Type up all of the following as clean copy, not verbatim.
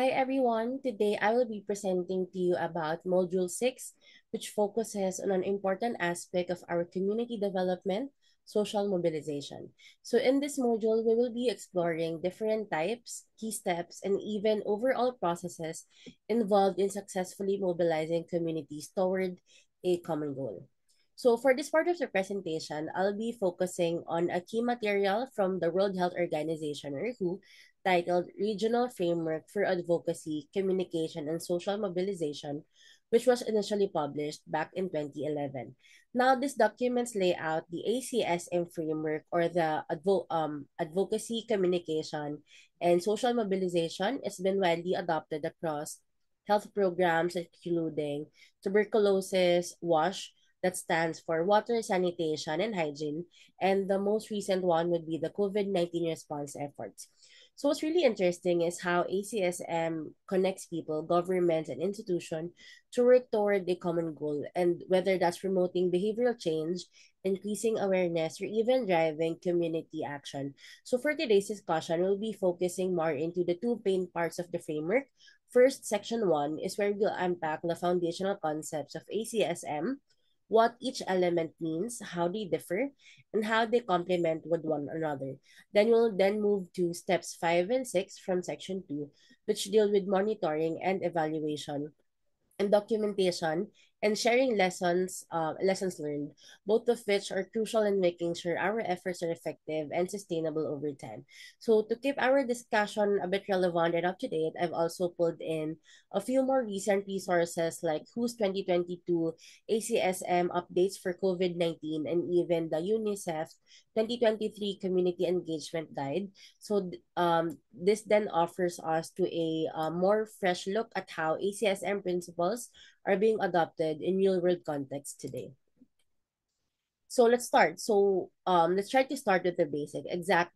Hi everyone. Today I will be presenting to you about Module 6, which focuses on an important aspect of our community development, social mobilization. So in this module, we will be exploring different types, key steps, and even overall processes involved in successfully mobilizing communities toward a common goal. So for this part of the presentation, I'll be focusing on a key material from the World Health Organization, or WHO, titled Regional Framework for Advocacy, Communication, and Social Mobilization, which was initially published back in 2011. Now, these documents lay out the ACSM framework, or the advocacy, communication, and social mobilization. It's been widely adopted across health programs, including tuberculosis, WASH, that stands for water, sanitation, and hygiene. And the most recent one would be the COVID-19 response efforts. So what's really interesting is how ACSM connects people, governments, and institutions to work toward a common goal, and whether that's promoting behavioral change, increasing awareness, or even driving community action. So for today's discussion, we'll be focusing more into the two main parts of the framework. First, section 1 is where we'll unpack the foundational concepts of ACSM, what each element means, how they differ, and how they complement with one another. Then we'll then move to steps 5 and 6 from section 2, which deal with monitoring and evaluation and documentation and sharing lessons learned, both of which are crucial in making sure our efforts are effective and sustainable over time. So to keep our discussion a bit relevant and up to date, I've also pulled in a few more recent resources like WHO's 2022 ACSM updates for COVID-19 and even the UNICEF 2023 Community Engagement Guide. So this then offers us to a more fresh look at how ACSM principles are being adopted in real world context today. So let's start. Let's try to start with the basic.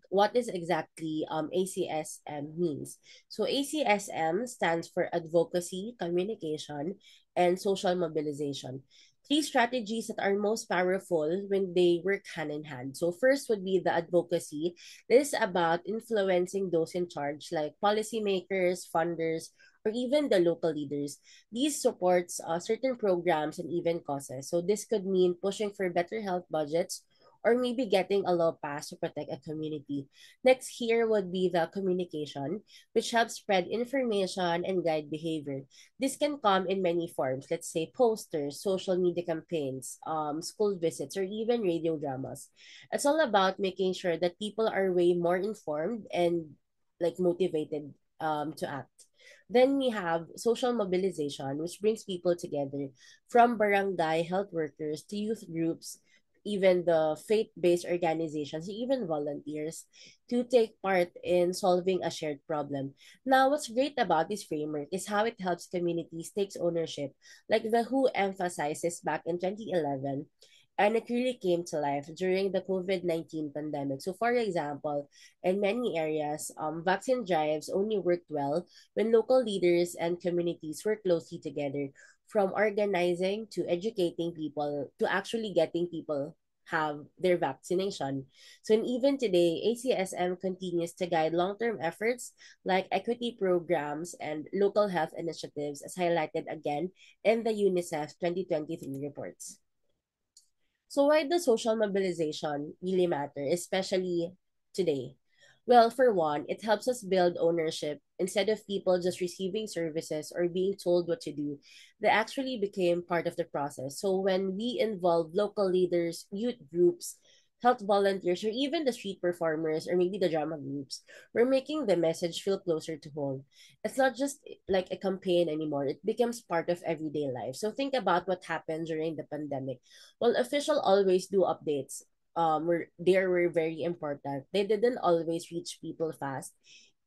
What is exactly ACSM means? So ACSM stands for Advocacy, Communication, and Social Mobilization. Three strategies that are most powerful when they work hand in hand. So first would be the advocacy. This is about influencing those in charge, like policymakers, funders, or even the local leaders. These supports certain programs and even causes. So this could mean pushing for better health budgets or maybe getting a law passed to protect a community. Next here would be the communication, which helps spread information and guide behavior. This can come in many forms, let's say posters, social media campaigns, school visits, or even radio dramas. It's all about making sure that people are way more informed and like motivated to act. Then we have social mobilization, which brings people together from barangay health workers to youth groups, even the faith based organizations, even volunteers to take part in solving a shared problem. Now, what's great about this framework is how it helps communities take ownership, like the WHO emphasizes back in 2011, and it really came to life during the COVID-19 pandemic. So, for example, in many areas, vaccine drives only worked well when local leaders and communities work closely together, from organizing to educating people to actually getting people have their vaccination. So, and even today, ACSM continues to guide long-term efforts like equity programs and local health initiatives, as highlighted again in the UNICEF 2023 reports. So why does social mobilization really matter, especially today? Well, for one, it helps us build ownership. Instead of people just receiving services or being told what to do, they actually became part of the process. So when we involve local leaders, youth groups, health volunteers, or even the street performers, or maybe the drama groups, we're making the message feel closer to home. It's not just like a campaign anymore. It becomes part of everyday life. So think about what happened during the pandemic. Well, official always do updates. Were very important. They didn't always reach people fast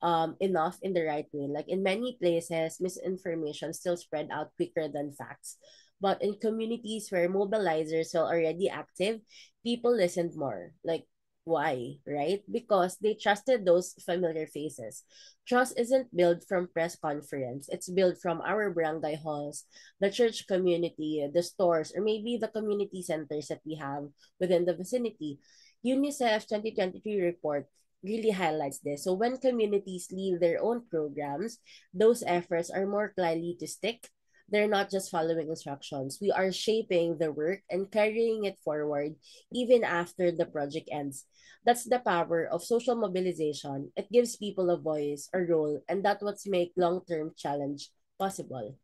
enough in the right way. Like in many places, misinformation still spread out quicker than facts. But in communities where mobilizers are already active, people listened more. Like, why, right? Because they trusted those familiar faces. Trust isn't built from press conference. It's built from our barangay halls, the church community, the stores, or maybe the community centers that we have within the vicinity. UNICEF 2023 report really highlights this. So when communities lead their own programs, those efforts are more likely to stick. They're not just following instructions. We are shaping the work and carrying it forward even after the project ends. That's the power of social mobilization. It gives people a voice, a role, and that's what makes long-term challenge possible.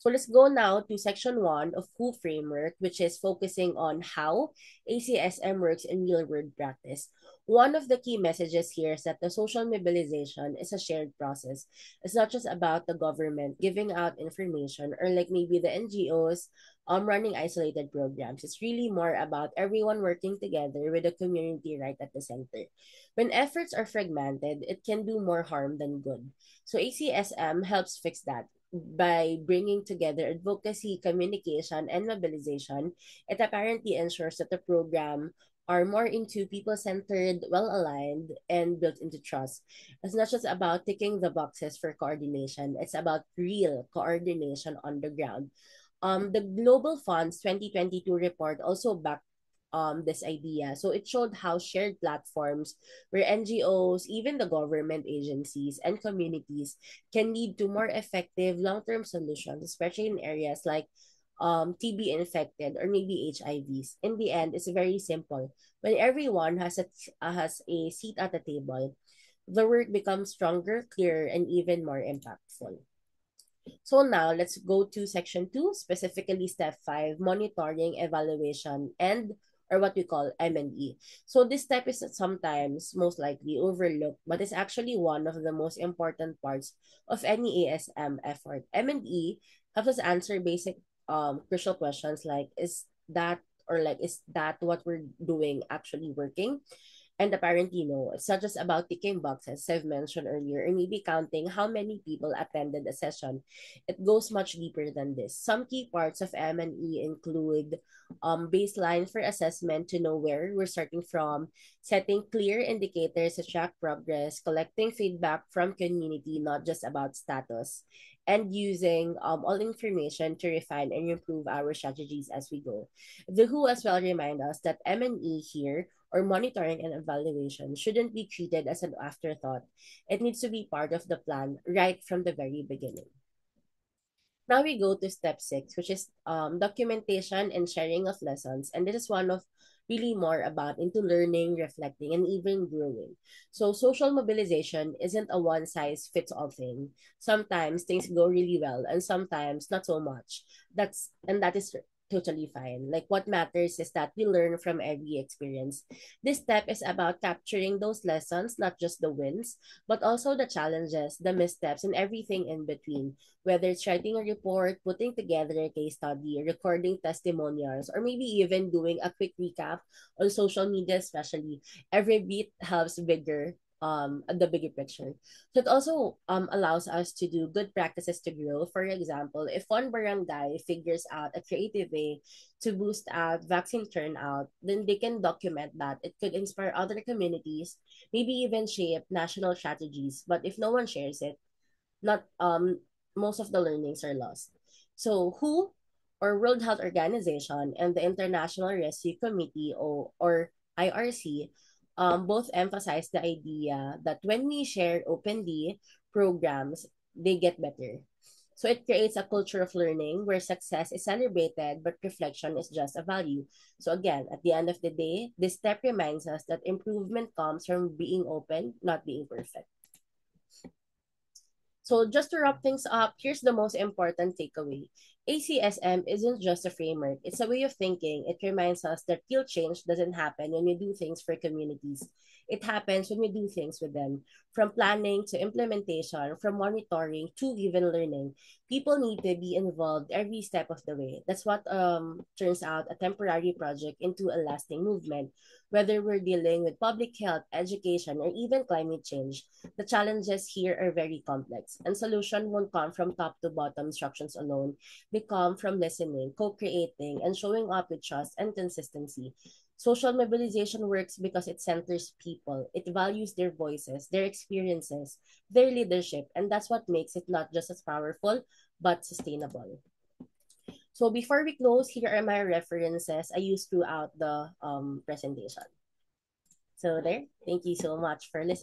So let's go now to section one of WHO framework, which is focusing on how ACSM works in real world practice. One of the key messages here is that the social mobilization is a shared process. It's not just about the government giving out information or like maybe the NGOs running isolated programs. It's really more about everyone working together with the community right at the center. When efforts are fragmented, it can do more harm than good. So ACSM helps fix that by bringing together advocacy, communication, and mobilization. It apparently ensures that the program are more into people-centered, well-aligned, and built into trust. It's not just about ticking the boxes for coordination. It's about real coordination on the ground. The Global Fund's 2022 report also backed this idea. So it showed how shared platforms where NGOs, even the government agencies and communities can lead to more effective long-term solutions, especially in areas like TB infected or maybe HIVs. In the end, it's very simple. When everyone has a seat at the table, the work becomes stronger, clearer, and even more impactful. So now let's go to section two, specifically step five, monitoring, evaluation, and or what we call M&E. So this step is sometimes most likely overlooked, but it's actually one of the most important parts of any ASM effort. M&E helps us answer basic crucial questions like is that what we're doing actually working? And apparently, no, it's not just about ticking boxes, as I've mentioned earlier, or maybe counting how many people attended a session. It goes much deeper than this. Some key parts of M&E include baseline for assessment to know where we're starting from, setting clear indicators to track progress, collecting feedback from community, not just about status, and using all information to refine and improve our strategies as we go. The WHO as well remind us that M&E here or monitoring and evaluation shouldn't be treated as an afterthought. It needs to be part of the plan right from the very beginning. Now we go to step six, which is documentation and sharing of lessons. And this is one of really more about into learning, reflecting, and even growing. So social mobilization isn't a one size fits all thing. Sometimes things go really well and sometimes not so much. That is totally fine. Like what matters is that we learn from every experience. This step is about capturing those lessons, not just the wins, but also the challenges, the missteps, and everything in between, whether it's writing a report, putting together a case study, recording testimonials, or maybe even doing a quick recap on social media, especially. Every bit helps the bigger picture. So it also allows us to do good practices to grow. For example, if one barangay figures out a creative way to boost out vaccine turnout, then they can document that. It could inspire other communities, maybe even shape national strategies. But if no one shares it, not most of the learnings are lost. So WHO or World Health Organization and the International Rescue Committee or IRC both emphasize the idea that when we share openly programs, they get better. So it creates a culture of learning where success is celebrated but reflection is just a value. So again, at the end of the day, this step reminds us that improvement comes from being open, not being perfect. So just to wrap things up, here's the most important takeaway. ACSM isn't just a framework, it's a way of thinking. It reminds us that real change doesn't happen when we do things for communities. It happens when we do things with them. From planning to implementation, from monitoring to even learning. People need to be involved every step of the way. That's what turns out a temporary project into a lasting movement. Whether we're dealing with public health, education, or even climate change, the challenges here are very complex, and solution won't come from top to bottom instructions alone. They come from listening, co-creating, and showing up with trust and consistency. Social mobilization works because it centers people. It values their voices, their experiences, their leadership, and that's what makes it not just as powerful, but sustainable. So before we close, here are my references I used throughout the presentation. So there, thank you so much for listening.